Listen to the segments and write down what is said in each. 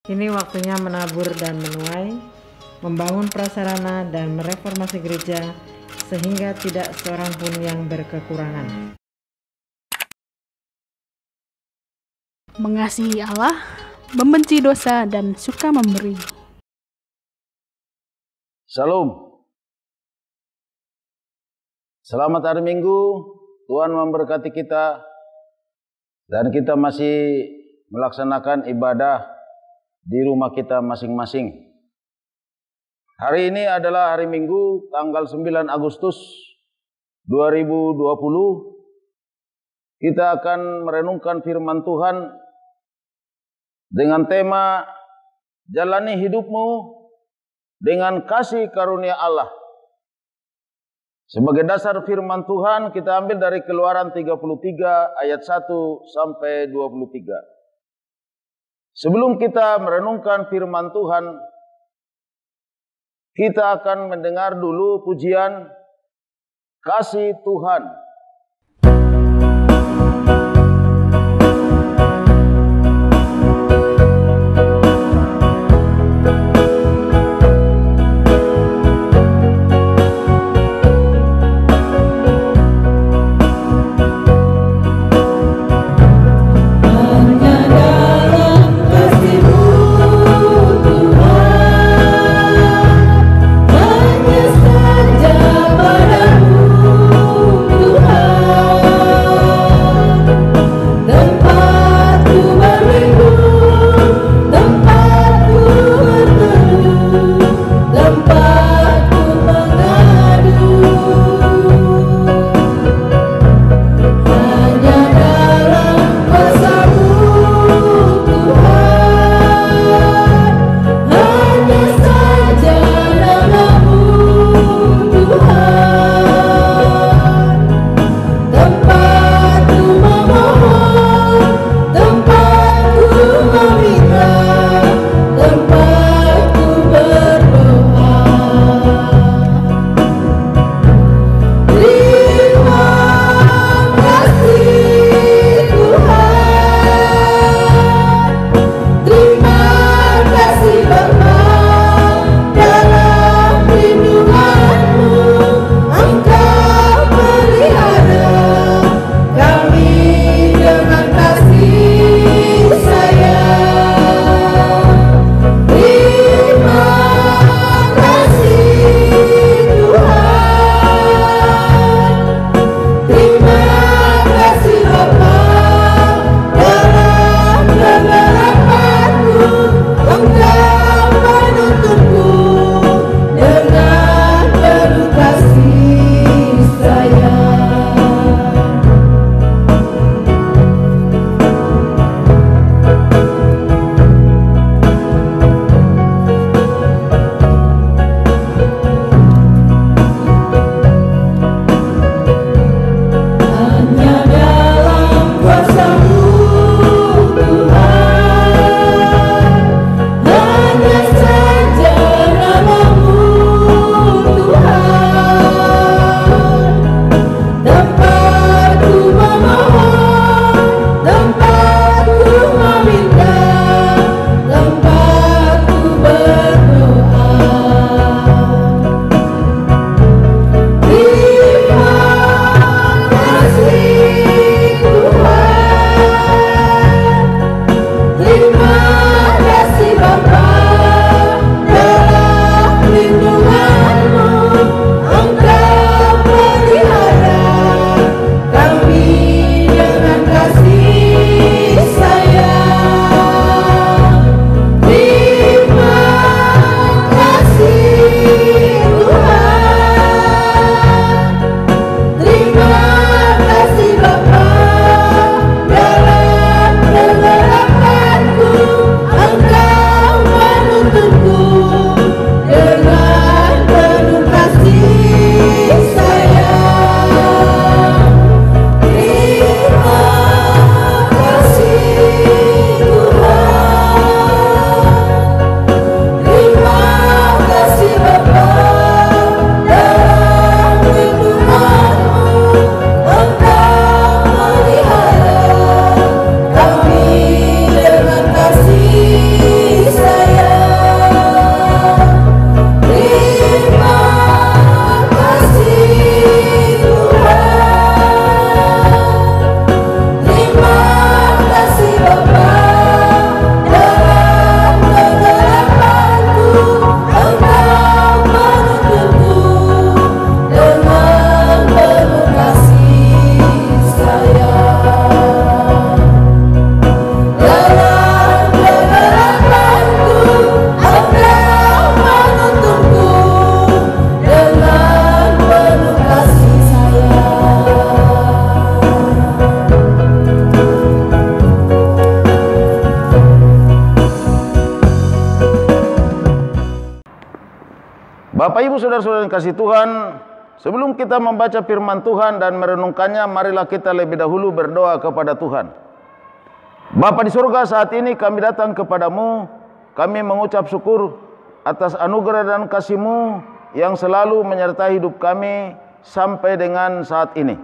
Kini waktunya menabur dan menuai, membangun prasarana dan mereformasi gereja sehingga tidak seorang pun yang berkekurangan. Mengasihi Allah, membenci dosa, dan suka memberi. Shalom. Selamat hari Minggu, Tuhan memberkati kita dan kita masih melaksanakan ibadah di rumah kita masing-masing. Hari ini adalah hari Minggu tanggal 9 Agustus 2020. Kita akan merenungkan firman Tuhan dengan tema jalani hidupmu dengan kasih karunia Allah. Sebagai dasar firman Tuhan kita ambil dari Keluaran 33 ayat 1 sampai 23. Sebelum kita merenungkan firman Tuhan, kita akan mendengar dulu pujian Kasih Tuhan. Tuhan Bapak Ibu saudara-saudara yang kasih Tuhan, sebelum kita membaca firman Tuhan dan merenungkannya, marilah kita lebih dahulu berdoa kepada Tuhan. Bapa di surga, saat ini kami datang kepadamu, kami mengucap syukur atas anugerah dan kasih-Mu yang selalu menyertai hidup kami sampai dengan saat ini.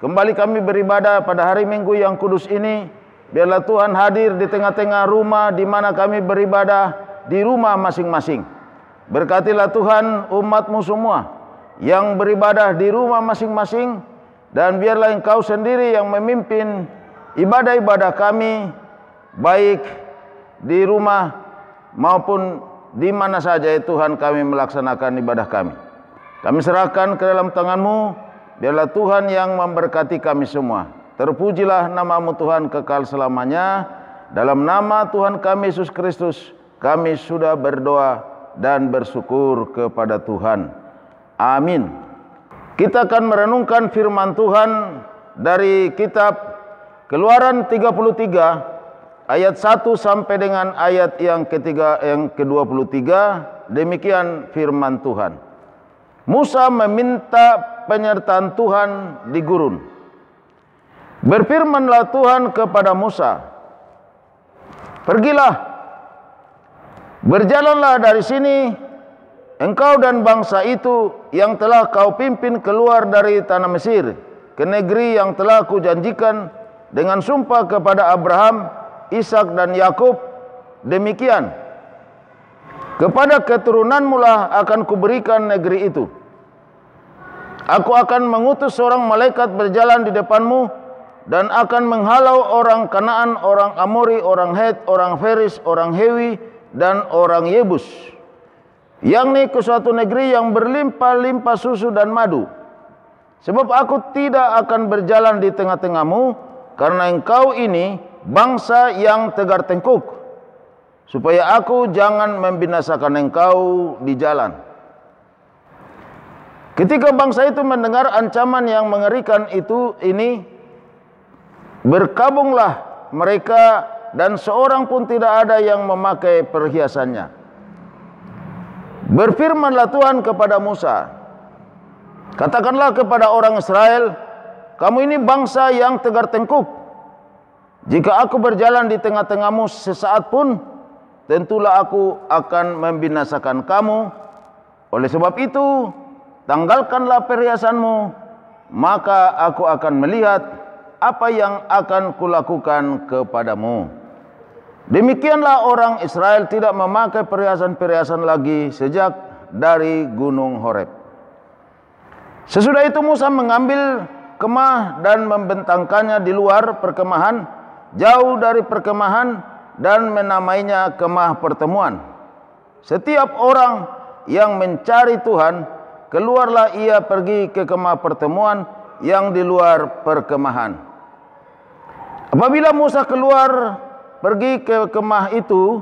Kembali kami beribadah pada hari Minggu yang kudus ini, biarlah Tuhan hadir di tengah-tengah rumah di mana kami beribadah, di rumah masing-masing. Berkatilah Tuhan umat-Mu semua yang beribadah di rumah masing-masing, dan biarlah Engkau sendiri yang memimpin ibadah-ibadah kami, baik di rumah maupun di mana saja Tuhan kami melaksanakan ibadah kami. Kami serahkan ke dalam tangan-Mu, biarlah Tuhan yang memberkati kami semua. Terpujilah nama-Mu Tuhan kekal selamanya. Dalam nama Tuhan kami Yesus Kristus kami sudah berdoa dan bersyukur kepada Tuhan. Amin. Kita akan merenungkan firman Tuhan dari kitab Keluaran 33 ayat 1 sampai dengan ayat yang ke-23. Demikian firman Tuhan. Musa meminta penyertaan Tuhan di gurun. Berfirmanlah Tuhan kepada Musa, "Pergilah, berjalanlah dari sini, engkau dan bangsa itu yang telah kau pimpin keluar dari tanah Mesir, ke negeri yang telah kujanjikan dengan sumpah kepada Abraham, Ishak dan Yakub. Demikian, kepada keturunanmu lah akan kuberikan negeri itu. Aku akan mengutus seorang malaikat berjalan di depanmu, dan akan menghalau orang Kanaan, orang Amori, orang Het, orang Feris, orang Hewi, dan orang Yebus, yakni ke suatu negeri yang berlimpah-limpah susu dan madu. Sebab aku tidak akan berjalan di tengah-tengahmu, karena engkau ini bangsa yang tegar tengkuk, supaya aku jangan membinasakan engkau di jalan." Ketika bangsa itu mendengar ancaman yang mengerikan ini, berkabunglah mereka, dan seorang pun tidak ada yang memakai perhiasannya. Berfirmanlah Tuhan kepada Musa, "Katakanlah kepada orang Israel, kamu ini bangsa yang tegar tengkuk. Jika aku berjalan di tengah-tengahmu sesaat pun, tentulah aku akan membinasakan kamu. Oleh sebab itu, tanggalkanlah perhiasanmu, maka aku akan melihat apa yang akan kulakukan kepadamu." Demikianlah orang Israel tidak memakai perhiasan-perhiasan lagi sejak dari Gunung Horeb. Sesudah itu Musa mengambil kemah dan membentangkannya di luar perkemahan, jauh dari perkemahan, dan menamainya kemah pertemuan. Setiap orang yang mencari Tuhan, keluarlah ia pergi ke kemah pertemuan yang di luar perkemahan. Apabila Musa keluar pergi ke kemah itu,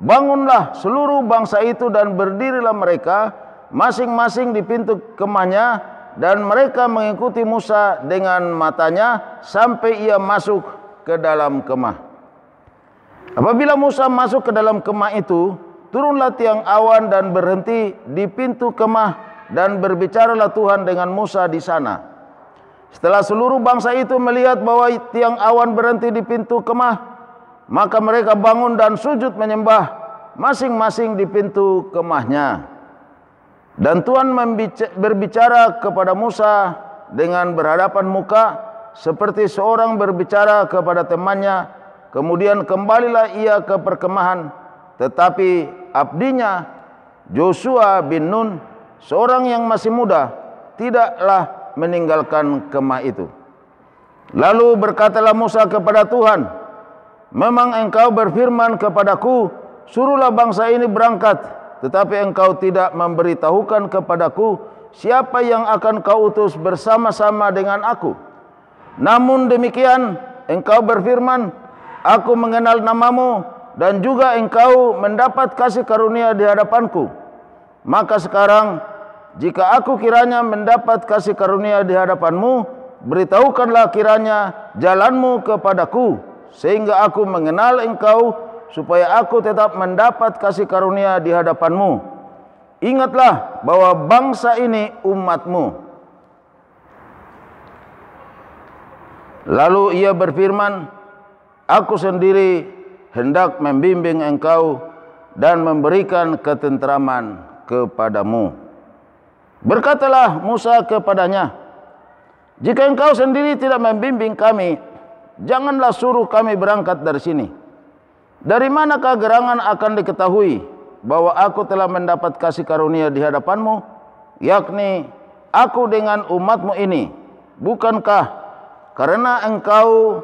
bangunlah seluruh bangsa itu dan berdirilah mereka masing-masing di pintu kemahnya, dan mereka mengikuti Musa dengan matanya sampai ia masuk ke dalam kemah. Apabila Musa masuk ke dalam kemah itu, turunlah tiang awan dan berhenti di pintu kemah, dan berbicaralah Tuhan dengan Musa di sana. Setelah seluruh bangsa itu melihat bahwa tiang awan berhenti di pintu kemah, maka mereka bangun dan sujud menyembah masing-masing di pintu kemahnya. Dan Tuhan berbicara kepada Musa dengan berhadapan muka, seperti seorang berbicara kepada temannya. Kemudian kembalilah ia ke perkemahan, tetapi abdinya Joshua bin Nun, seorang yang masih muda, tidaklah meninggalkan kemah itu. Lalu berkatalah Musa kepada Tuhan, "Memang engkau berfirman kepadaku, suruhlah bangsa ini berangkat, tetapi engkau tidak memberitahukan kepadaku siapa yang akan kau utus bersama-sama dengan aku. Namun demikian engkau berfirman, aku mengenal namamu, dan juga engkau mendapat kasih karunia di hadapanku. Maka sekarang, jika aku kiranya mendapat kasih karunia di hadapanmu, beritahukanlah kiranya jalanmu kepadaku, sehingga aku mengenal engkau, supaya aku tetap mendapat kasih karunia di hadapanmu." ingatlah bahwa bangsa ini umatmu. Lalu ia berfirman, aku sendiri hendak membimbing engkau dan memberikan ketentraman kepadamu. Berkatalah Musa kepadanya, jika engkau sendiri tidak membimbing kami, janganlah suruh kami berangkat dari sini. Dari manakah gerangan akan diketahui bahwa aku telah mendapat kasih karunia di hadapanmu, yakni aku dengan umatmu ini? Bukankah karena engkau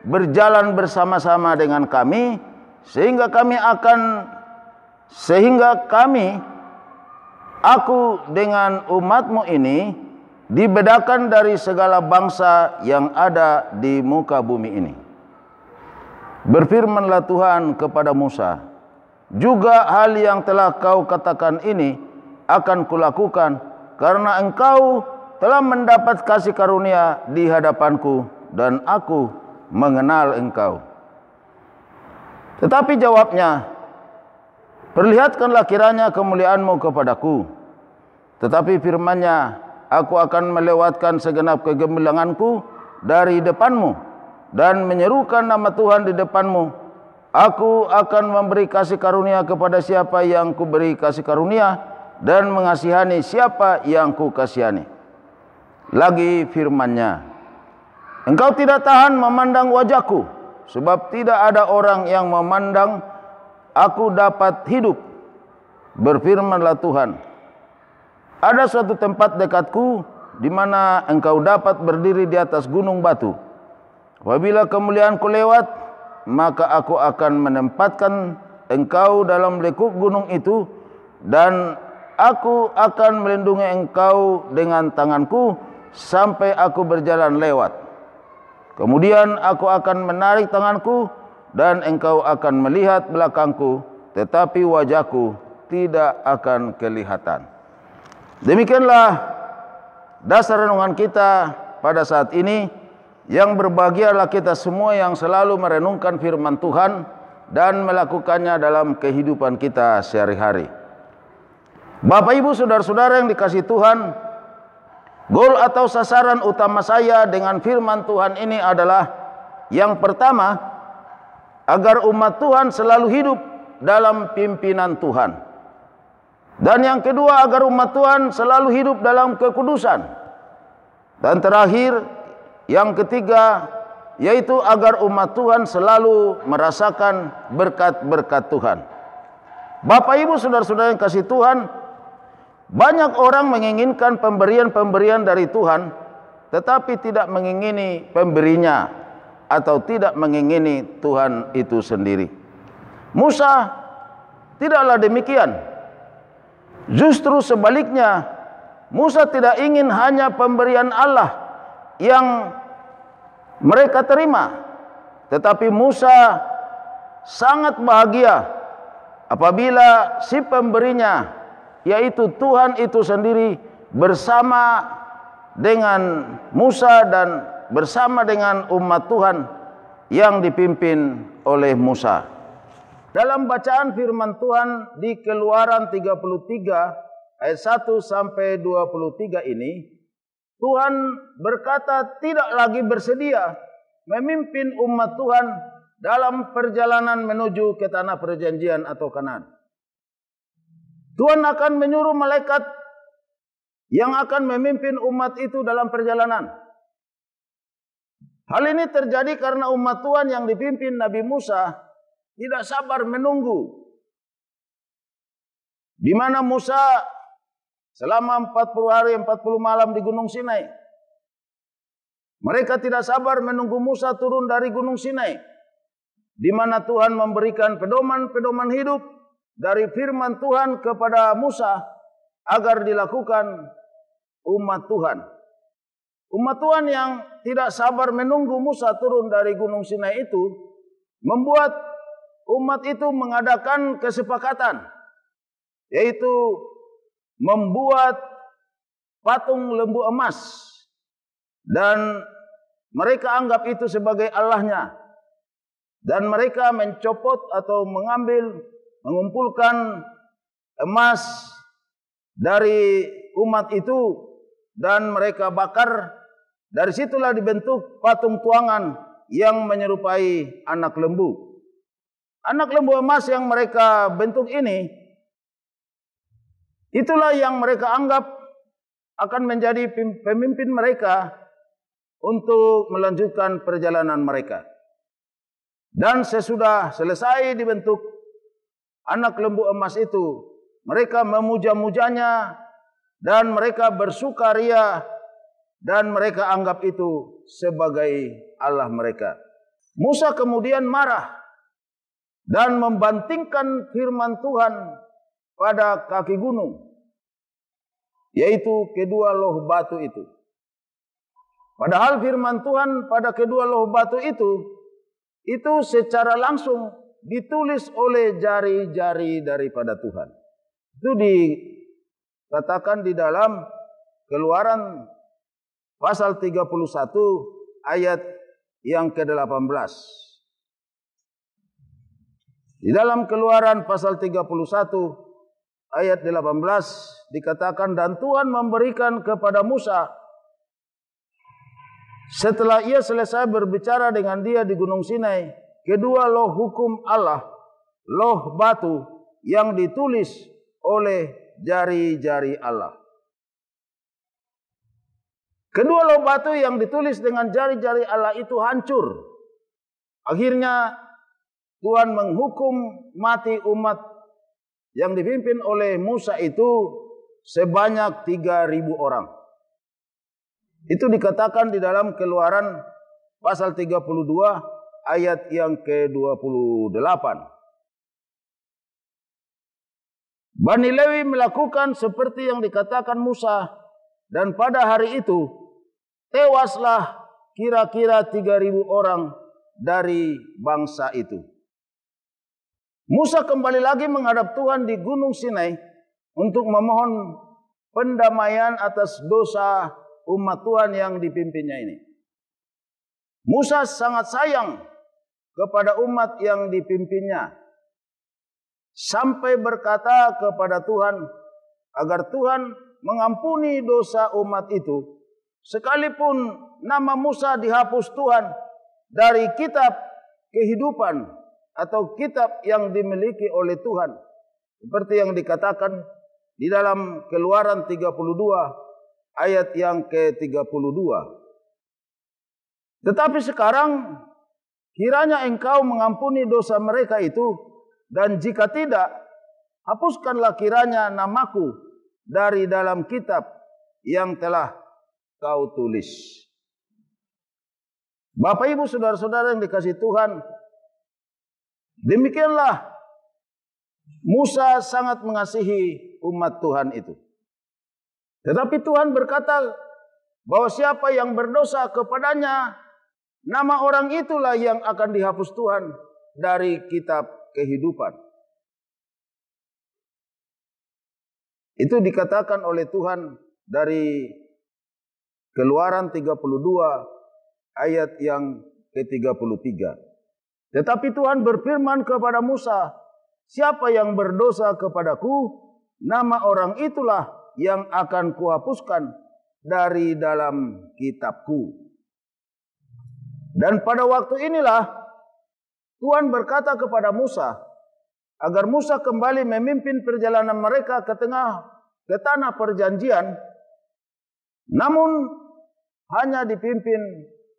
berjalan bersama-sama dengan kami, sehingga aku dengan umatmu ini dibedakan dari segala bangsa yang ada di muka bumi ini. Berfirmanlah Tuhan kepada Musa, juga hal yang telah kau katakan ini akan kulakukan, karena engkau telah mendapat kasih karunia di hadapanku dan aku mengenal engkau. Tetapi jawabnya, perlihatkanlah kiranya kemuliaanmu kepadaku. Tetapi firman-Nya, aku akan melewatkan segenap kegemilanganku dari depanmu dan menyerukan nama Tuhan di depanmu. Aku akan memberi kasih karunia kepada siapa yang kuberi kasih karunia, dan mengasihani siapa yang ku kasihani. Lagi firman-Nya, engkau tidak tahan memandang wajahku, sebab tidak ada orang yang memandang aku dapat hidup. Berfirmanlah Tuhan, ada suatu tempat dekatku di mana engkau dapat berdiri di atas gunung batu. Apabila kemuliaanku lewat, maka aku akan menempatkan engkau dalam lekuk gunung itu, dan aku akan melindungi engkau dengan tanganku sampai aku berjalan lewat. Kemudian aku akan menarik tanganku, dan engkau akan melihat belakangku, tetapi wajahku tidak akan kelihatan. Demikianlah dasar renungan kita pada saat ini. Yang berbahagialah kita semua yang selalu merenungkan firman Tuhan dan melakukannya dalam kehidupan kita sehari-hari. Bapak, Ibu, saudara-saudara yang dikasihi Tuhan, goal atau sasaran utama saya dengan firman Tuhan ini adalah, yang pertama, agar umat Tuhan selalu hidup dalam pimpinan Tuhan. Dan yang kedua, agar umat Tuhan selalu hidup dalam kekudusan. Dan terakhir, yang ketiga, yaitu agar umat Tuhan selalu merasakan berkat-berkat Tuhan. Bapak, Ibu, saudara-saudara yang kasih Tuhan, banyak orang menginginkan pemberian-pemberian dari Tuhan, tetapi tidak mengingini pemberinya atau tidak mengingini Tuhan itu sendiri. Musa tidaklah demikian. Justru sebaliknya, Musa tidak ingin hanya pemberian Allah yang mereka terima, tetapi Musa sangat bahagia apabila si pemberinya, yaitu Tuhan itu sendiri, bersama dengan Musa dan bersama dengan umat Tuhan yang dipimpin oleh Musa. Dalam bacaan firman Tuhan di Keluaran 33 ayat 1 sampai 23 ini, Tuhan berkata tidak lagi bersedia memimpin umat Tuhan dalam perjalanan menuju ke tanah perjanjian atau Kanaan. Tuhan akan menyuruh malaikat yang akan memimpin umat itu dalam perjalanan. Hal ini terjadi karena umat Tuhan yang dipimpin Nabi Musa tidak sabar menunggu, di mana Musa selama 40 hari 40 malam di Gunung Sinai. Mereka tidak sabar menunggu Musa turun dari Gunung Sinai, di mana Tuhan memberikan pedoman-pedoman hidup dari firman Tuhan kepada Musa agar dilakukan umat Tuhan. Umat Tuhan yang tidak sabar menunggu Musa turun dari Gunung Sinai itu membuat umat itu mengadakan kesepakatan, yaitu membuat patung lembu emas, dan mereka anggap itu sebagai Allahnya, dan mereka mencopot atau mengumpulkan emas dari umat itu dan mereka bakar. Dari situlah dibentuk patung tuangan yang menyerupai anak lembu. Anak lembu emas yang mereka bentuk ini, itulah yang mereka anggap akan menjadi pemimpin mereka untuk melanjutkan perjalanan mereka. Dan sesudah selesai dibentuk anak lembu emas itu, mereka memuja-mujanya dan mereka bersukaria dan mereka anggap itu sebagai Allah mereka. Musa kemudian marah dan membantingkan firman Tuhan pada kaki gunung, yaitu kedua loh batu itu. Padahal firman Tuhan pada kedua loh batu itu secara langsung ditulis oleh jari-jari daripada Tuhan. Itu dikatakan di dalam Keluaran pasal 31 ayat yang ke-18. Di dalam Keluaran pasal 31 ayat 18 dikatakan, dan Tuhan memberikan kepada Musa setelah ia selesai berbicara dengan dia di Gunung Sinai, kedua loh hukum Allah, loh batu yang ditulis oleh jari-jari Allah. Kedua loh batu yang ditulis dengan jari-jari Allah itu hancur. Akhirnya Tuhan menghukum mati umat yang dipimpin oleh Musa itu sebanyak 3.000 orang. Itu dikatakan di dalam Keluaran pasal 32 ayat yang ke-28. Bani Lewi melakukan seperti yang dikatakan Musa, dan pada hari itu tewaslah kira-kira 3.000 orang dari bangsa itu. Musa kembali lagi menghadap Tuhan di Gunung Sinai untuk memohon pendamaian atas dosa umat Tuhan yang dipimpinnya ini. Musa sangat sayang kepada umat yang dipimpinnya, sampai berkata kepada Tuhan agar Tuhan mengampuni dosa umat itu, sekalipun nama Musa dihapus Tuhan dari kitab kehidupan atau kitab yang dimiliki oleh Tuhan, seperti yang dikatakan di dalam Keluaran 32 ayat yang ke-32. Tetapi sekarang kiranya Engkau mengampuni dosa mereka itu, dan jika tidak, hapuskanlah kiranya namaku dari dalam kitab yang telah Kau tulis. Bapak Ibu saudara-saudara yang dikasihi Tuhan, demikianlah Musa sangat mengasihi umat Tuhan itu. Tetapi Tuhan berkata bahwa siapa yang berdosa kepadanya, nama orang itulah yang akan dihapus Tuhan dari kitab kehidupan. Itu dikatakan oleh Tuhan dari Keluaran 32 ayat yang ke-33. Tetapi Tuhan berfirman kepada Musa, siapa yang berdosa kepadaku, nama orang itulah yang akan kuhapuskan dari dalam kitabku. Dan pada waktu inilah Tuhan berkata kepada Musa agar Musa kembali memimpin perjalanan mereka ke tanah perjanjian, namun hanya dipimpin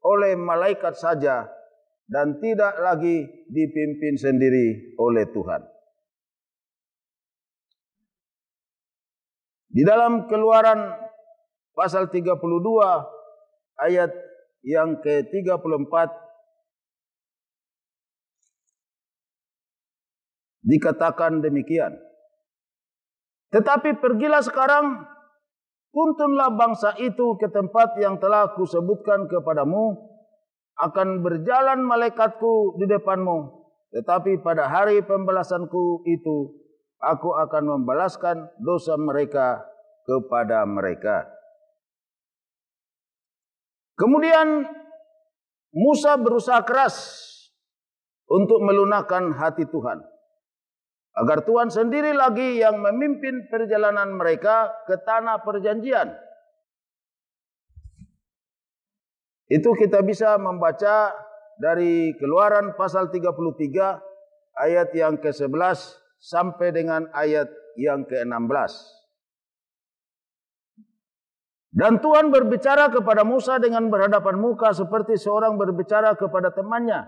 oleh malaikat saja dan tidak lagi dipimpin sendiri oleh Tuhan. Di dalam Keluaran pasal 32 ayat yang ke-34 dikatakan demikian. Tetapi pergilah sekarang, tuntunlah bangsa itu ke tempat yang telah kusebutkan kepadamu, akan berjalan malaikatku di depanmu, tetapi pada hari pembalasanku itu, aku akan membalaskan dosa mereka kepada mereka. Kemudian Musa berusaha keras untuk melunakkan hati Tuhan agar Tuhan sendiri lagi yang memimpin perjalanan mereka ke tanah perjanjian. Itu kita bisa membaca dari Keluaran pasal 33 ayat yang ke-11 sampai dengan ayat yang ke-16. Dan Tuhan berbicara kepada Musa dengan berhadapan muka seperti seorang berbicara kepada temannya.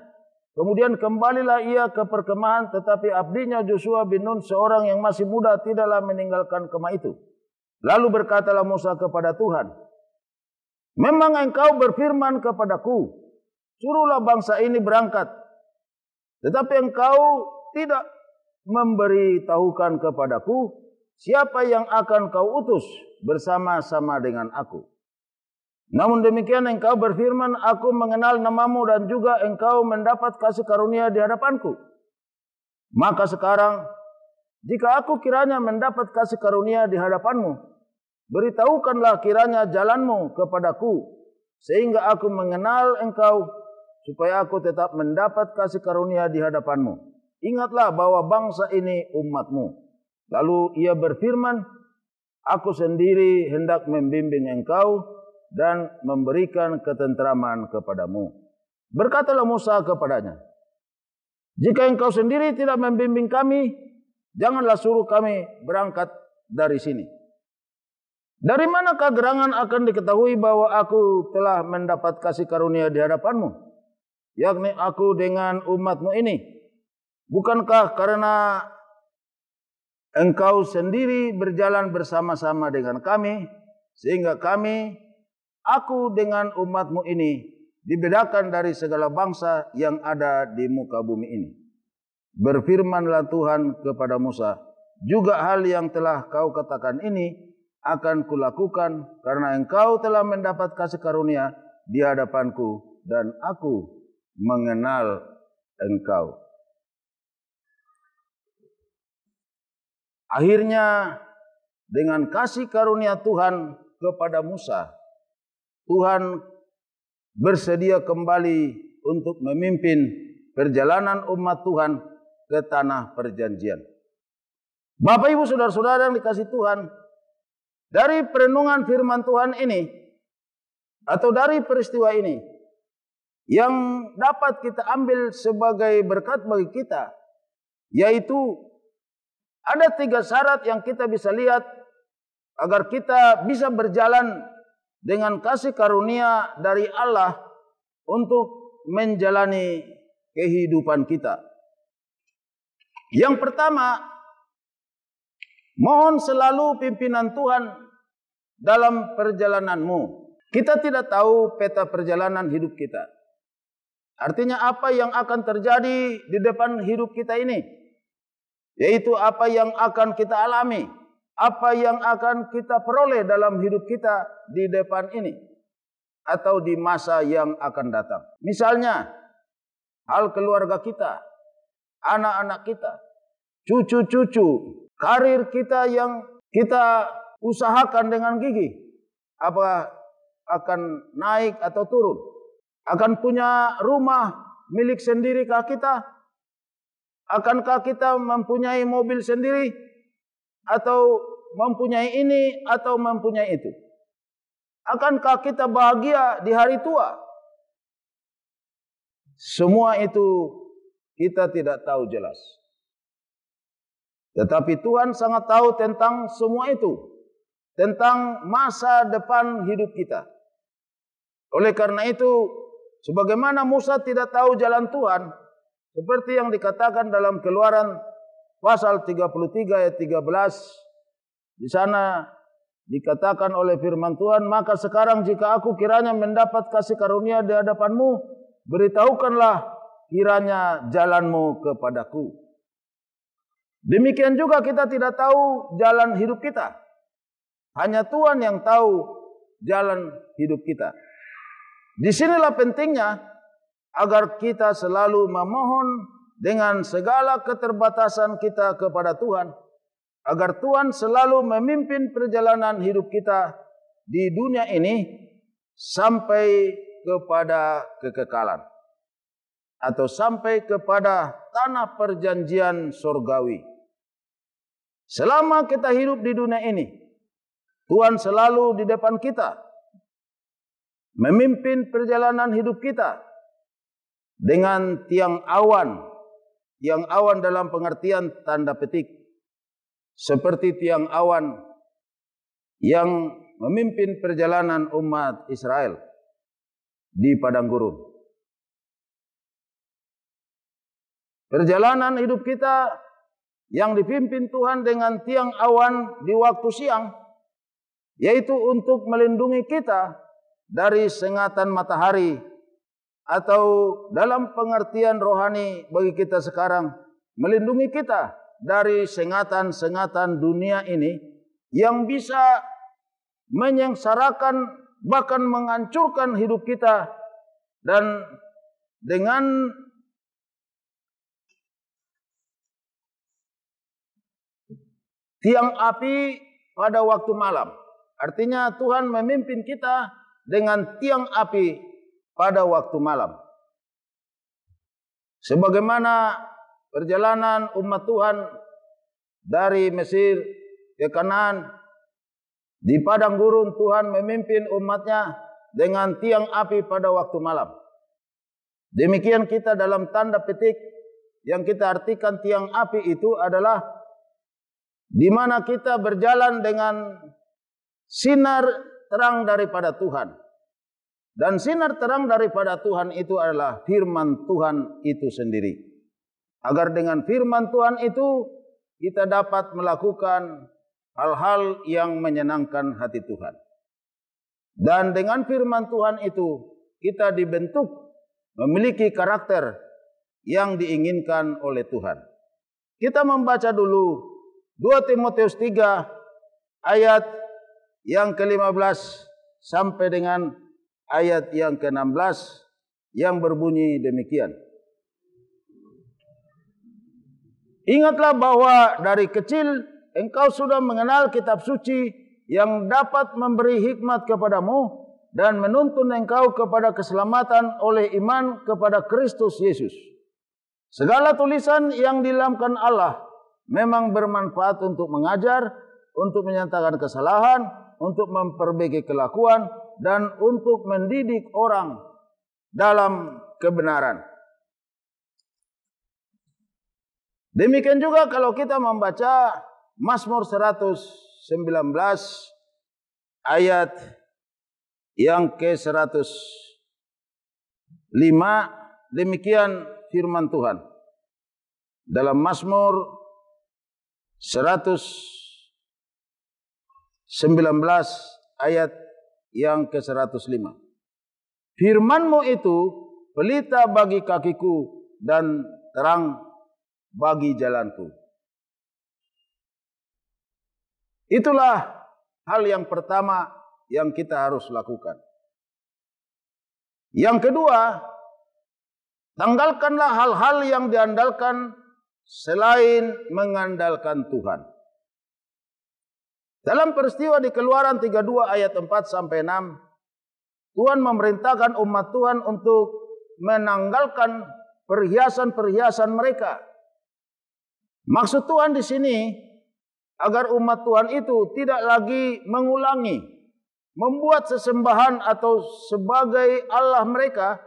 Kemudian kembalilah ia ke perkemahan, tetapi abdinya Joshua bin Nun, seorang yang masih muda, tidaklah meninggalkan kemah itu. Lalu berkatalah Musa kepada Tuhan, memang engkau berfirman kepadaku, suruhlah bangsa ini berangkat. Tetapi engkau tidak memberitahukan kepadaku siapa yang akan kau utus bersama-sama dengan aku. Namun demikian engkau berfirman, aku mengenal namamu dan juga engkau mendapat kasih karunia di hadapanku. Maka sekarang, jika aku kiranya mendapat kasih karunia di hadapanmu, beritahukanlah kiranya jalanmu kepadaku, sehingga aku mengenal engkau, supaya aku tetap mendapat kasih karunia di hadapanmu. Ingatlah bahwa bangsa ini umatmu. Lalu ia berfirman, aku sendiri hendak membimbing engkau dan memberikan ketentraman kepadamu. Berkatalah Musa kepadanya, jika engkau sendiri tidak membimbing kami, janganlah suruh kami berangkat dari sini. Dari manakah gerangan akan diketahui bahwa aku telah mendapat kasih karunia di hadapanmu, yakni aku dengan umatmu ini? Bukankah karena engkau sendiri berjalan bersama-sama dengan kami, sehingga aku dengan umatmu ini dibedakan dari segala bangsa yang ada di muka bumi ini. Berfirmanlah Tuhan kepada Musa, juga hal yang telah kau katakan ini akan kulakukan, karena engkau telah mendapat kasih karunia di hadapanku dan aku mengenal engkau. Akhirnya dengan kasih karunia Tuhan kepada Musa, Tuhan bersedia kembali untuk memimpin perjalanan umat Tuhan ke tanah perjanjian. Bapak Ibu saudara-saudara yang dikasihi Tuhan, dari perenungan firman Tuhan ini atau dari peristiwa ini yang dapat kita ambil sebagai berkat bagi kita, yaitu ada 3 syarat yang kita bisa lihat agar kita bisa berjalan dengan kasih karunia dari Allah untuk menjalani kehidupan kita. Yang pertama, mohon selalu pimpinan Tuhan dalam perjalananmu. Kita tidak tahu peta perjalanan hidup kita. Artinya apa yang akan terjadi di depan hidup kita ini, yaitu apa yang akan kita alami, apa yang akan kita peroleh dalam hidup kita di depan ini atau di masa yang akan datang. Misalnya hal keluarga kita, anak-anak kita, cucu-cucu, karir kita yang kita usahakan dengan gigih, apa akan naik atau turun? Akan punya rumah milik sendirikah kita? Akankah kita mempunyai mobil sendiri? Atau mempunyai ini atau mempunyai itu? Akankah kita bahagia di hari tua? Semua itu kita tidak tahu jelas. Tetapi Tuhan sangat tahu tentang semua itu, tentang masa depan hidup kita. Oleh karena itu, sebagaimana Musa tidak tahu jalan Tuhan, seperti yang dikatakan dalam Keluaran pasal 33 ayat 13, di sana dikatakan oleh firman Tuhan, maka sekarang jika aku kiranya mendapat kasih karunia di hadapanmu, beritahukanlah kiranya jalanmu kepadaku. Demikian juga kita tidak tahu jalan hidup kita. Hanya Tuhan yang tahu jalan hidup kita. Disinilah pentingnya agar kita selalu memohon dengan segala keterbatasan kita kepada Tuhan, agar Tuhan selalu memimpin perjalanan hidup kita di dunia ini sampai kepada kekekalan atau sampai kepada tanah perjanjian surgawi. Selama kita hidup di dunia ini, Tuhan selalu di depan kita, memimpin perjalanan hidup kita dengan tiang awan dalam pengertian tanda petik, seperti tiang awan yang memimpin perjalanan umat Israel di padang gurun. Perjalanan hidup kita yang dipimpin Tuhan dengan tiang awan di waktu siang, yaitu untuk melindungi kita dari sengatan matahari, atau dalam pengertian rohani bagi kita sekarang, melindungi kita dari sengatan-sengatan dunia ini yang bisa menyengsarakan, bahkan menghancurkan hidup kita. Dan dengan tiang api pada waktu malam, artinya Tuhan memimpin kita dengan tiang api pada waktu malam. Sebagaimana perjalanan umat Tuhan dari Mesir ke Kanaan, di padang gurun Tuhan memimpin umatnya dengan tiang api pada waktu malam. Demikian kita dalam tanda petik yang kita artikan tiang api itu adalah di mana kita berjalan dengan sinar terang daripada Tuhan. Dan sinar terang daripada Tuhan itu adalah firman Tuhan itu sendiri. Agar dengan firman Tuhan itu kita dapat melakukan hal-hal yang menyenangkan hati Tuhan. Dan dengan firman Tuhan itu kita dibentuk memiliki karakter yang diinginkan oleh Tuhan. Kita membaca dulu 2 Timotius 3 ayat yang ke-15 sampai dengan ayat yang ke-16 yang berbunyi demikian. Ingatlah bahwa dari kecil engkau sudah mengenal kitab suci yang dapat memberi hikmat kepadamu dan menuntun engkau kepada keselamatan oleh iman kepada Kristus Yesus. Segala tulisan yang diilhamkan Allah memang bermanfaat untuk mengajar, untuk menyatakan kesalahan, untuk memperbaiki kelakuan, dan untuk mendidik orang dalam kebenaran. Demikian juga kalau kita membaca Mazmur 119 ayat yang ke-105, demikian firman Tuhan. Dalam Mazmur 119 ayat yang ke-105. Firman-Mu itu pelita bagi kakiku dan terang bagi jalanku. Itulah hal yang pertama yang kita harus lakukan. Yang kedua, tanggalkanlah hal-hal yang diandalkan selain mengandalkan Tuhan. Dalam peristiwa di Keluaran 32 ayat 4 sampai 6, Tuhan memerintahkan umat Tuhan untuk menanggalkan perhiasan-perhiasan mereka. Maksud Tuhan di sini agar umat Tuhan itu tidak lagi mengulangi membuat sesembahan atau sebagai Allah mereka,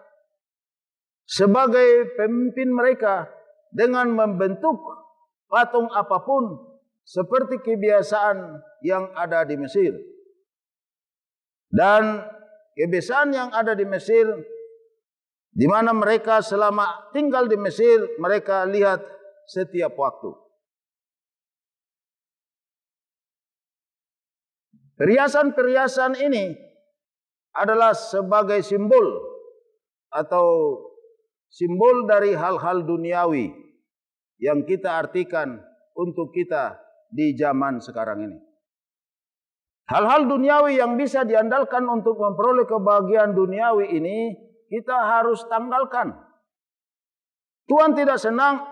sebagai pemimpin mereka, dengan membentuk patung apapun seperti kebiasaan yang ada di Mesir. Dan kebiasaan yang ada di Mesir, di mana mereka selama tinggal di Mesir, mereka lihat setiap waktu. Perhiasan-perhiasan ini adalah sebagai simbol atau simbol dari hal-hal duniawi yang kita artikan untuk kita di zaman sekarang ini. Hal-hal duniawi yang bisa diandalkan untuk memperoleh kebahagiaan duniawi ini kita harus tanggalkan. Tuhan tidak senang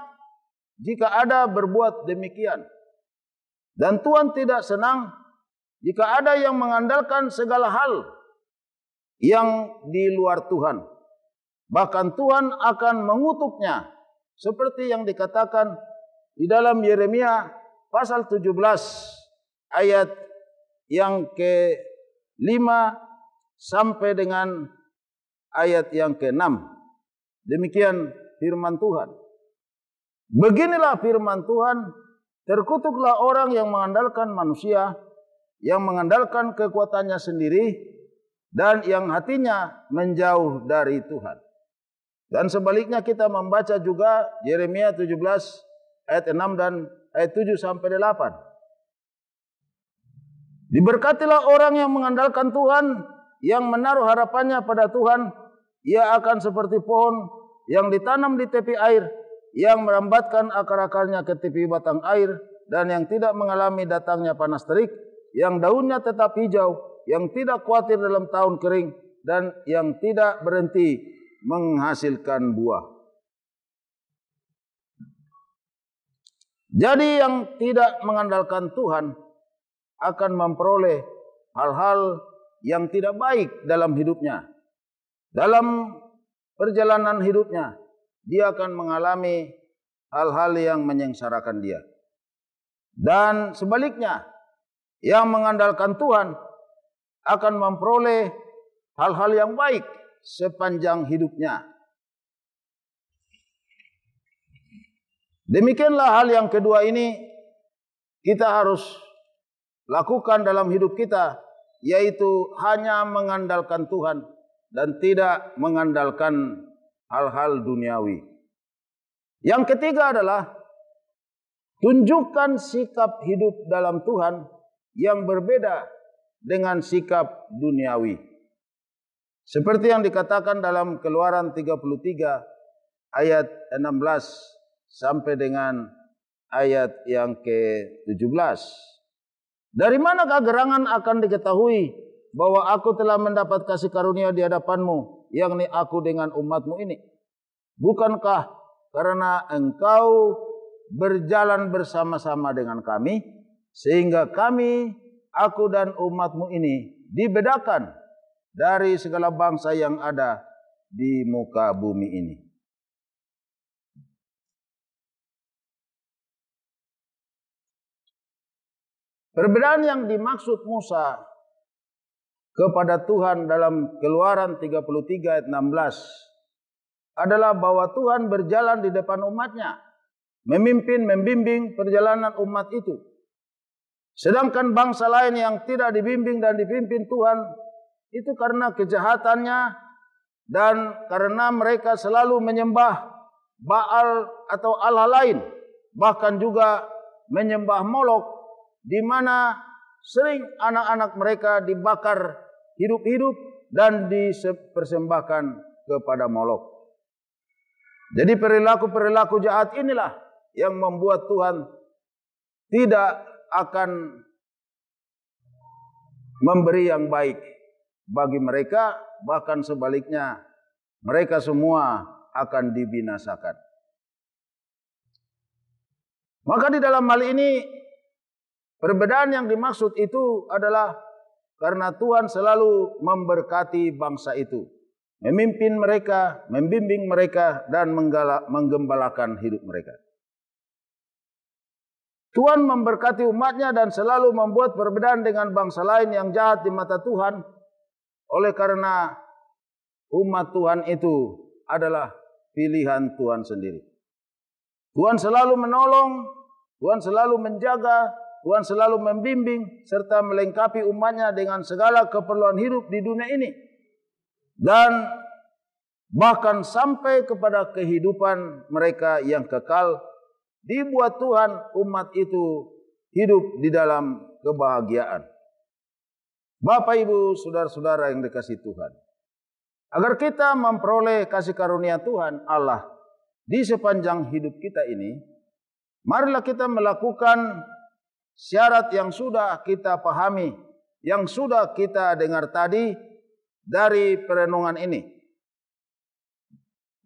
jika ada berbuat demikian. Dan Tuhan tidak senang jika ada yang mengandalkan segala hal yang di luar Tuhan. Bahkan Tuhan akan mengutuknya seperti yang dikatakan di dalam Yeremia pasal 17 ayat yang ke-5 sampai dengan ayat yang ke-6. Demikian firman Tuhan. Beginilah firman Tuhan, terkutuklah orang yang mengandalkan manusia, yang mengandalkan kekuatannya sendiri, dan yang hatinya menjauh dari Tuhan. Dan sebaliknya kita membaca juga Yeremia 17 ayat 6 dan ayat 7 sampai 8. Diberkatilah orang yang mengandalkan Tuhan, yang menaruh harapannya pada Tuhan. Ia akan seperti pohon yang ditanam di tepi air, yang merambatkan akar-akarnya ke tepi batang air, dan yang tidak mengalami datangnya panas terik, yang daunnya tetap hijau, yang tidak khawatir dalam tahun kering, dan yang tidak berhenti menghasilkan buah. Jadi yang tidak mengandalkan Tuhan akan memperoleh hal-hal yang tidak baik dalam hidupnya. Dalam perjalanan hidupnya, dia akan mengalami hal-hal yang menyengsarakan dia. Dan sebaliknya, yang mengandalkan Tuhan akan memperoleh hal-hal yang baik sepanjang hidupnya. Demikianlah hal yang kedua ini kita harus lakukan dalam hidup kita, yaitu hanya mengandalkan Tuhan dan tidak mengandalkan hal-hal duniawi. Yang ketiga adalah tunjukkan sikap hidup dalam Tuhan yang berbeda dengan sikap duniawi. Seperti yang dikatakan dalam Keluaran 33 ayat 16 sampai dengan ayat yang ke-17. Dari manakah gerangan akan diketahui bahwa aku telah mendapat kasih karunia di hadapanmu, yakni aku dengan umatmu ini? Bukankah karena engkau berjalan bersama-sama dengan kami, sehingga kami, aku dan umatmu ini dibedakan dari segala bangsa yang ada di muka bumi ini. Perbedaan yang dimaksud Musa kepada Tuhan dalam Keluaran 33 ayat 16 adalah bahwa Tuhan berjalan di depan umatnya, membimbing perjalanan umat itu. Sedangkan bangsa lain yang tidak dibimbing dan dipimpin Tuhan itu karena kejahatannya dan karena mereka selalu menyembah Baal atau Allah lain, bahkan juga menyembah Molok, di mana sering anak-anak mereka dibakar hidup-hidup dan dipersembahkan kepada Molok. Jadi perilaku-perilaku jahat inilah yang membuat Tuhan tidak akan memberi yang baik bagi mereka, bahkan sebaliknya mereka semua akan dibinasakan. Maka di dalam hal ini perbedaan yang dimaksud itu adalah karena Tuhan selalu memberkati bangsa itu, memimpin mereka, membimbing mereka, dan menggembalakan hidup mereka. Tuhan memberkati umatnya dan selalu membuat perbedaan dengan bangsa lain yang jahat di mata Tuhan, oleh karena umat Tuhan itu adalah pilihan Tuhan sendiri. Tuhan selalu menolong, Tuhan selalu menjaga, Tuhan selalu membimbing serta melengkapi umatnya dengan segala keperluan hidup di dunia ini. Dan bahkan sampai kepada kehidupan mereka yang kekal, dibuat Tuhan umat itu hidup di dalam kebahagiaan. Bapak, Ibu, saudara-saudara yang dikasihi Tuhan, agar kita memperoleh kasih karunia Tuhan Allah di sepanjang hidup kita ini, marilah kita melakukan syarat yang sudah kita pahami, yang sudah kita dengar tadi dari perenungan ini.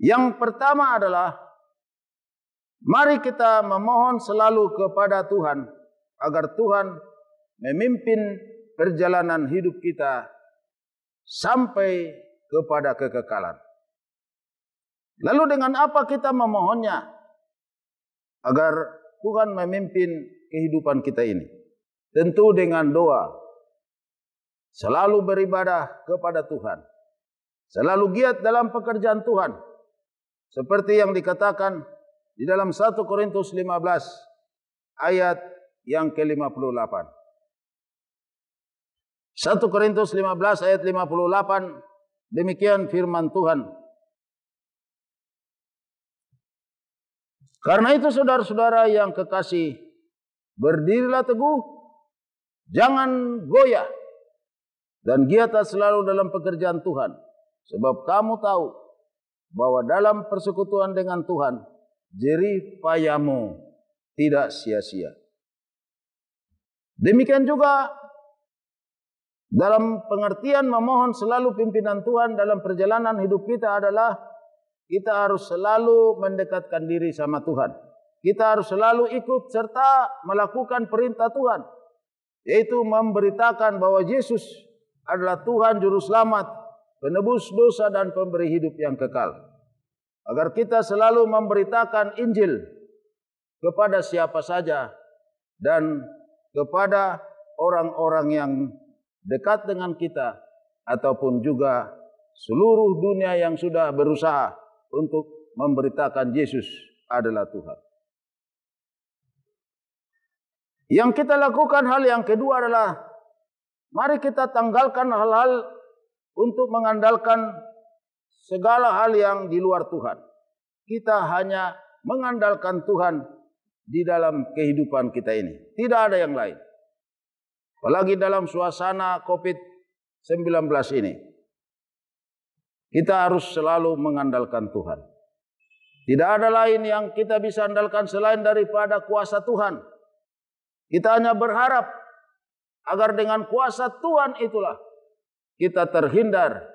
Yang pertama adalah mari kita memohon selalu kepada Tuhan agar Tuhan memimpin perjalanan hidup kita sampai kepada kekekalan. Lalu dengan apa kita memohonnya? Agar Tuhan memimpin kehidupan kita ini. Tentu dengan doa. Selalu beribadah kepada Tuhan. Selalu giat dalam pekerjaan Tuhan. Seperti yang dikatakan di dalam 1 Korintus 15 ayat yang ke-58. 1 Korintus 15 ayat 58, demikian firman Tuhan. Karena itu saudara-saudara yang kekasih, berdirilah teguh, jangan goyah, dan giatlah selalu dalam pekerjaan Tuhan. Sebab kamu tahu bahwa dalam persekutuan dengan Tuhan, jerih payahmu tidak sia-sia. Demikian juga dalam pengertian memohon selalu pimpinan Tuhan dalam perjalanan hidup kita adalah kita harus selalu mendekatkan diri sama Tuhan. Kita harus selalu ikut serta melakukan perintah Tuhan, yaitu memberitakan bahwa Yesus adalah Tuhan Juru Selamat, penebus dosa dan pemberi hidup yang kekal. Agar kita selalu memberitakan Injil kepada siapa saja dan kepada orang-orang yang dekat dengan kita ataupun juga seluruh dunia yang sudah berusaha untuk memberitakan Yesus adalah Tuhan. Yang kita lakukan hal yang kedua adalah mari kita tanggalkan hal-hal untuk mengandalkan segala hal yang di luar Tuhan. Kita hanya mengandalkan Tuhan di dalam kehidupan kita ini. Tidak ada yang lain. Apalagi dalam suasana COVID-19 ini. Kita harus selalu mengandalkan Tuhan. Tidak ada lain yang kita bisa andalkan selain daripada kuasa Tuhan. Kita hanya berharap agar dengan kuasa Tuhan itulah kita terhindar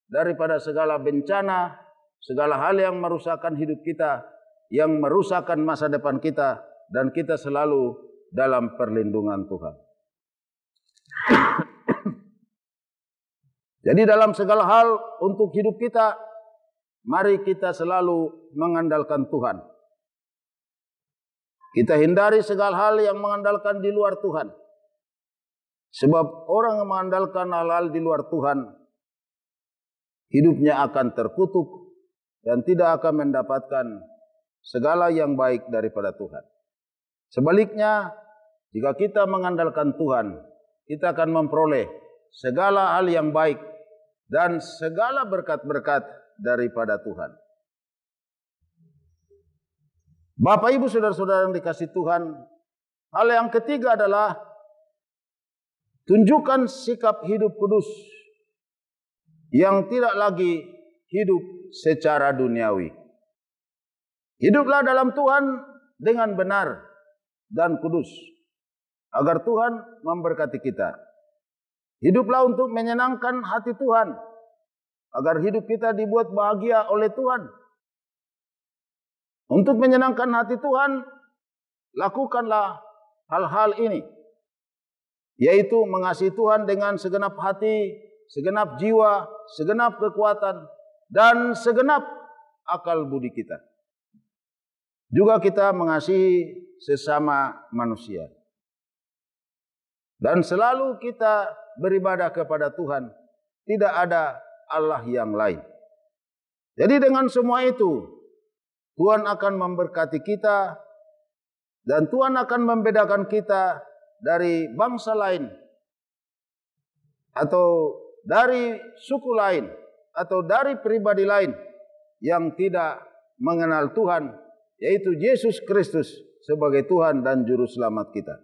daripada segala bencana, segala hal yang merusakkan hidup kita, yang merusakkan masa depan kita, dan kita selalu dalam perlindungan Tuhan. Jadi dalam segala hal untuk hidup kita, mari kita selalu mengandalkan Tuhan. Kita hindari segala hal yang mengandalkan di luar Tuhan. Sebab orang yang mengandalkan hal-hal di luar Tuhan, hidupnya akan terkutuk dan tidak akan mendapatkan segala yang baik daripada Tuhan. Sebaliknya, jika kita mengandalkan Tuhan, kita akan memperoleh segala hal yang baik dan segala berkat-berkat daripada Tuhan. Bapak, Ibu, saudara-saudara yang dikasihi Tuhan, hal yang ketiga adalah tunjukkan sikap hidup kudus yang tidak lagi hidup secara duniawi. Hiduplah dalam Tuhan dengan benar dan kudus, agar Tuhan memberkati kita. Hiduplah untuk menyenangkan hati Tuhan, agar hidup kita dibuat bahagia oleh Tuhan. Untuk menyenangkan hati Tuhan, lakukanlah hal-hal ini, yaitu mengasihi Tuhan dengan segenap hati, segenap jiwa, segenap kekuatan, dan segenap akal budi kita. Juga kita mengasihi sesama manusia. Dan selalu kita beribadah kepada Tuhan. Tidak ada Allah yang lain. Jadi dengan semua itu, Tuhan akan memberkati kita. Dan Tuhan akan membedakan kita dari bangsa lain. Atau dari suku lain. Atau dari pribadi lain yang tidak mengenal Tuhan, yaitu Yesus Kristus sebagai Tuhan dan Juru Selamat kita.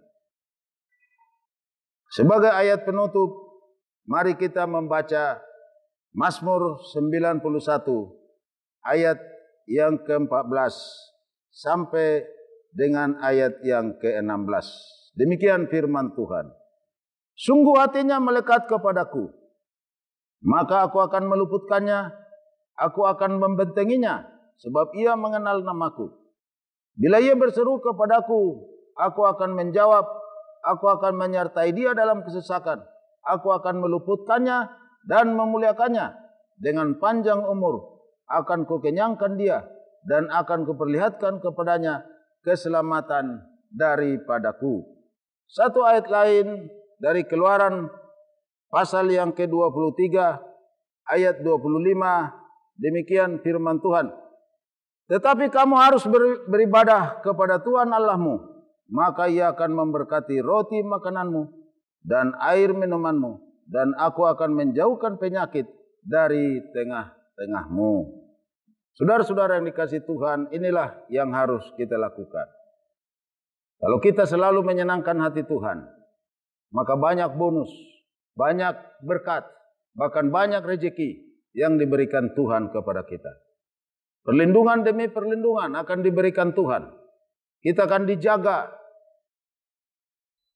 Sebagai ayat penutup, mari kita membaca Mazmur 91 ayat yang ke-14 sampai dengan ayat yang ke-16. Demikian firman Tuhan. Sungguh hatinya melekat kepadaku, maka aku akan meluputkannya, aku akan membentenginya, sebab ia mengenal namaku. Bila ia berseru kepadaku, aku akan menjawab, aku akan menyertai dia dalam kesesakan, aku akan meluputkannya dan memuliakannya. Dengan panjang umur akan kukenyangkan dia, dan akan kuperlihatkan kepadanya keselamatan daripadaku. Satu ayat lain dari Keluaran pasal yang ke-23 ayat 25, demikian firman Tuhan. Tetapi kamu harus beribadah kepada Tuhan Allahmu, maka Ia akan memberkati roti makananmu dan air minumanmu, dan aku akan menjauhkan penyakit dari tengah-tengahmu. Saudara-saudara yang dikasihi Tuhan, inilah yang harus kita lakukan. Kalau kita selalu menyenangkan hati Tuhan, maka banyak bonus, banyak berkat, bahkan banyak rezeki yang diberikan Tuhan kepada kita. Perlindungan demi perlindungan akan diberikan Tuhan. Kita akan dijaga,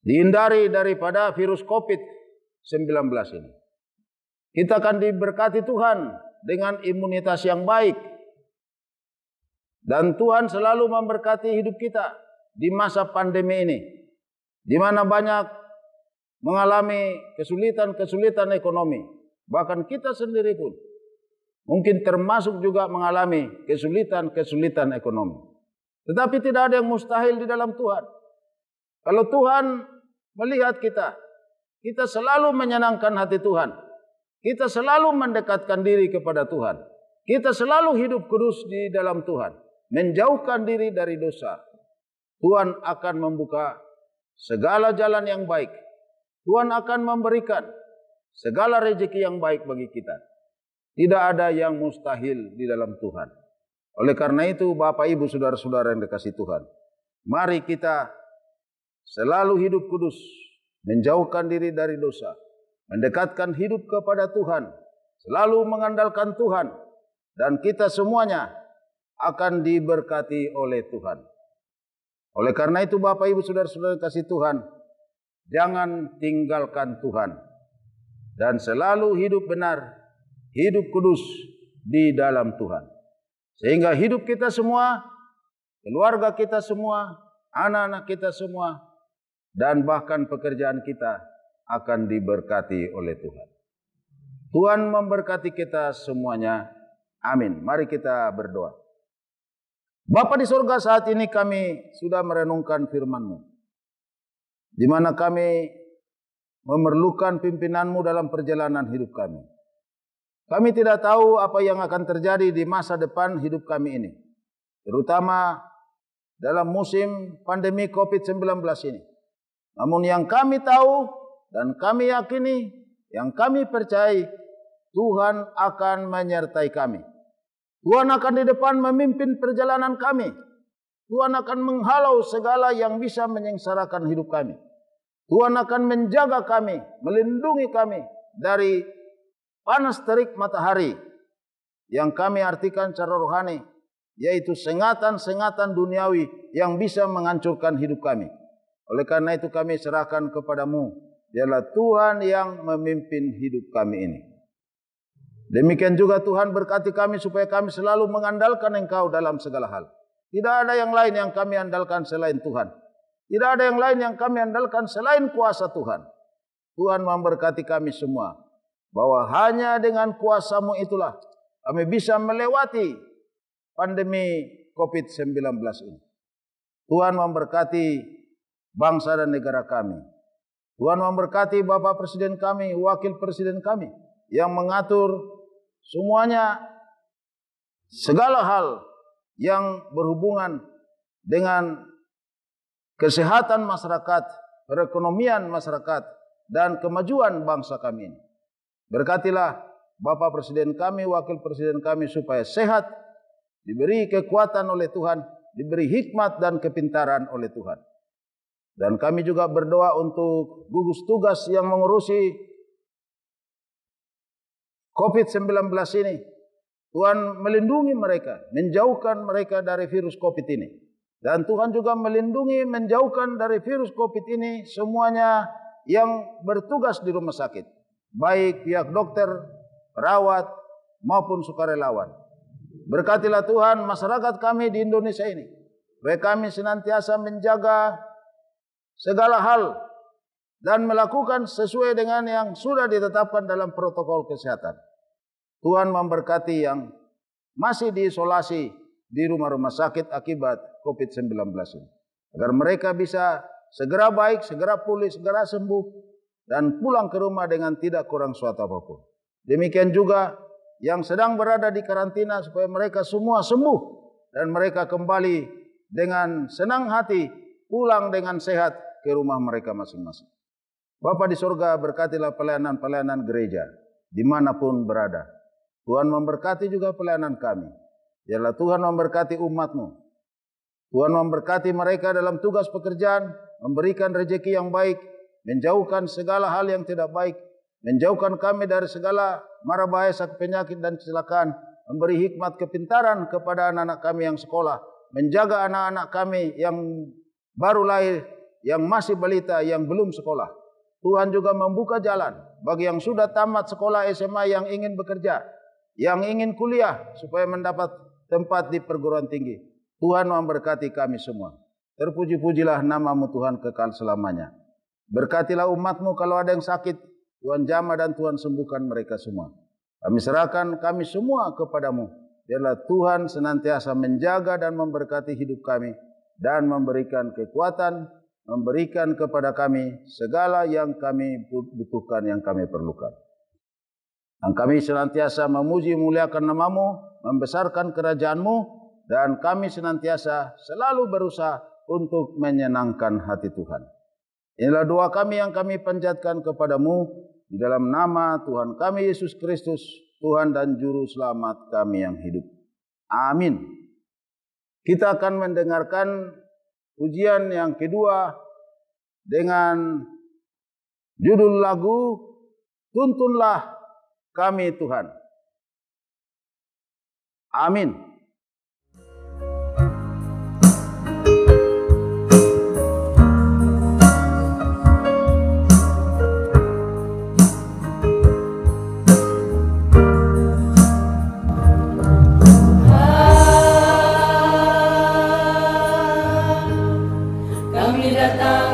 dihindari daripada virus COVID-19 ini. Kita akan diberkati Tuhan dengan imunitas yang baik. Dan Tuhan selalu memberkati hidup kita di masa pandemi ini, di mana banyak mengalami kesulitan-kesulitan ekonomi. Bahkan kita sendiri pun mungkin termasuk juga mengalami kesulitan-kesulitan ekonomi. Tetapi tidak ada yang mustahil di dalam Tuhan. Kalau Tuhan melihat kita, kita selalu menyenangkan hati Tuhan. Kita selalu mendekatkan diri kepada Tuhan. Kita selalu hidup kudus di dalam Tuhan, menjauhkan diri dari dosa. Tuhan akan membuka segala jalan yang baik. Tuhan akan memberikan segala rezeki yang baik bagi kita. Tidak ada yang mustahil di dalam Tuhan. Oleh karena itu, Bapak, Ibu, saudara-saudara yang dikasihi Tuhan, mari kita selalu hidup kudus, menjauhkan diri dari dosa, mendekatkan hidup kepada Tuhan, selalu mengandalkan Tuhan, dan kita semuanya akan diberkati oleh Tuhan. Oleh karena itu, Bapak, Ibu, saudara-saudara kasih Tuhan, jangan tinggalkan Tuhan, dan selalu hidup benar, hidup kudus di dalam Tuhan. Sehingga hidup kita semua, keluarga kita semua, anak-anak kita semua, dan bahkan pekerjaan kita akan diberkati oleh Tuhan. Tuhan memberkati kita semuanya. Amin. Mari kita berdoa. Bapa di surga, saat ini kami sudah merenungkan firman-Mu, di mana kami memerlukan pimpinan-Mu dalam perjalanan hidup kami. Kami tidak tahu apa yang akan terjadi di masa depan hidup kami ini, terutama dalam musim pandemi COVID-19 ini. Namun yang kami tahu dan kami yakini, yang kami percayai, Tuhan akan menyertai kami. Tuhan akan di depan memimpin perjalanan kami. Tuhan akan menghalau segala yang bisa menyengsarakan hidup kami. Tuhan akan menjaga kami, melindungi kami dari panas terik matahari yang kami artikan secara rohani, yaitu sengatan-sengatan duniawi yang bisa menghancurkan hidup kami. Oleh karena itu kami serahkan kepadamu, dialah Tuhan yang memimpin hidup kami ini. Demikian juga Tuhan berkati kami supaya kami selalu mengandalkan Engkau dalam segala hal. Tidak ada yang lain yang kami andalkan selain Tuhan. Tidak ada yang lain yang kami andalkan selain kuasa Tuhan. Tuhan memberkati kami semua, bahwa hanya dengan kuasa-Mu itulah kami bisa melewati pandemi COVID-19 ini. Tuhan memberkati bangsa dan negara kami. Tuhan memberkati Bapak Presiden kami, Wakil Presiden kami, yang mengatur semuanya, segala hal yang berhubungan dengan kesehatan masyarakat, perekonomian masyarakat, dan kemajuan bangsa kami ini. Berkatilah Bapak Presiden kami, Wakil Presiden kami supaya sehat, diberi kekuatan oleh Tuhan, diberi hikmat dan kepintaran oleh Tuhan. Dan kami juga berdoa untuk gugus tugas yang mengurusi COVID-19 ini. Tuhan melindungi mereka, menjauhkan mereka dari virus COVID ini. Dan Tuhan juga melindungi, menjauhkan dari virus COVID ini semuanya yang bertugas di rumah sakit, baik pihak dokter, perawat, maupun sukarelawan. Berkatilah Tuhan masyarakat kami di Indonesia ini, supaya kami senantiasa menjaga segala hal dan melakukan sesuai dengan yang sudah ditetapkan dalam protokol kesehatan. Tuhan memberkati yang masih diisolasi di rumah-rumah sakit akibat COVID-19 ini. agar mereka bisa segera baik, segera pulih, segera sembuh, dan pulang ke rumah dengan tidak kurang suatu apapun. Demikian juga yang sedang berada di karantina, supaya mereka semua sembuh dan mereka kembali dengan senang hati pulang dengan sehat ke rumah mereka masing-masing. Bapa di surga, berkatilah pelayanan-pelayanan gereja dimanapun berada. Tuhan memberkati juga pelayanan kami. Biarlah Tuhan memberkati umat-Mu. Tuhan memberkati mereka dalam tugas pekerjaan, memberikan rezeki yang baik, menjauhkan segala hal yang tidak baik, menjauhkan kami dari segala mara bahaya, sakit, penyakit, dan kecelakaan, memberi hikmat kepintaran kepada anak-anak kami yang sekolah, menjaga anak-anak kami yang baru lahir, yang masih balita, yang belum sekolah. Tuhan juga membuka jalan bagi yang sudah tamat sekolah SMA, yang ingin bekerja, yang ingin kuliah, supaya mendapat tempat di perguruan tinggi. Tuhan memberkati kami semua. Terpuji-pujilah nama-Mu Tuhan kekal selamanya. Berkatilah umat-Mu, kalau ada yang sakit, Tuhan jamah dan Tuhan sembuhkan mereka semua. Kami serahkan kami semua kepadamu. Biarlah Tuhan senantiasa menjaga dan memberkati hidup kami, dan memberikan kekuatan, memberikan kepada kami segala yang kami butuhkan, yang kami perlukan. Dan kami senantiasa memuji muliakan nama-Mu, membesarkan kerajaan-Mu, dan kami senantiasa selalu berusaha untuk menyenangkan hati Tuhan. Inilah doa kami yang kami panjatkan kepadamu di dalam nama Tuhan kami Yesus Kristus, Tuhan dan Juru Selamat kami yang hidup. Amin. Kita akan mendengarkan pujian yang kedua dengan judul lagu Tuntunlah Kami Tuhan. Amin. Tuhan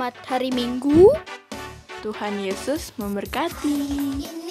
Selamat hari Minggu. Tuhan Yesus memberkati.